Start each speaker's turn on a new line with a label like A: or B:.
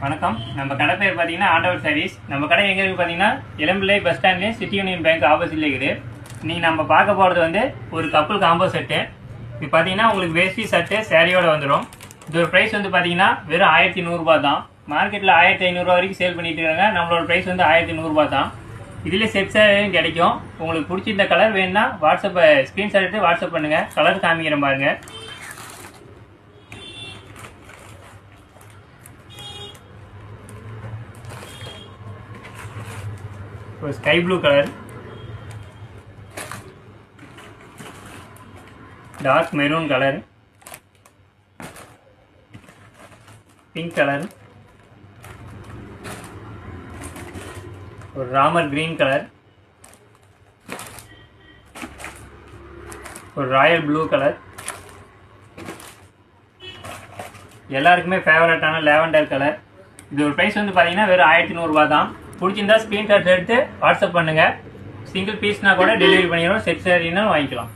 A: வணக்கம். நம்ம கடை பேர் பார்த்தீங்கன்னா ஆண்டவர் சாரீஸ். நம்ம கடை எங்கே இருக்குது பார்த்தீங்கன்னா இளம்பிள்ளை பஸ் ஸ்டாண்ட்லேயே சிட்டி யூனியன் பேங்க் ஆப்போசிட்ல இருக்குது. நீங்கள் நம்ம பார்க்க போகிறது வந்து ஒரு கப்புள் காம்போ செட்டு. இது பார்த்தீங்கன்னா உங்களுக்கு வேஷ்டி சட்டு சேரீயோட வந்துடும். இதோட ப்ரைஸ் வந்து பார்த்தீங்கன்னா வெறும் 1100 தான். மார்க்கெட்டில் 1500 வரைக்கும் சேல் பண்ணிட்டு இருக்காங்க. நம்மளோட ப்ரைஸ் வந்து 1100 தான். இதில் செட் சேரீயும் கிடைக்கும். உங்களுக்கு பிடிச்சிருந்த கலர் வேணும்னா வாட்ஸ்அப்பை ஸ்க்ரீன்ஷாட் எடுத்து வாட்ஸ்அப் பண்ணுங்கள். கலர் காமிக்கிற பாருங்க. ஒரு sky blue colour, dark maroon colour, pink colour, ஒரு ராமர் கிரீன் கலர், ஒரு ராயல் ப்ளூ கலர், எல்லாருக்குமே ஃபேவரட்டான லேவண்டர் கலர். இது ஒரு ப்ரைஸ் வந்து பார்த்தீங்கன்னா வெறும் 1100 தான். பிடிச்சிருந்தா ஸ்க்ரீன்ஷாட் எடுத்து வாட்ஸ்அப் பண்ணுங்கள். சிங்கிள் பீஸ்னால் கூட டெலிவரி பண்ணிடுவோம். செட் சாரீனா வாங்கிக்கலாம்.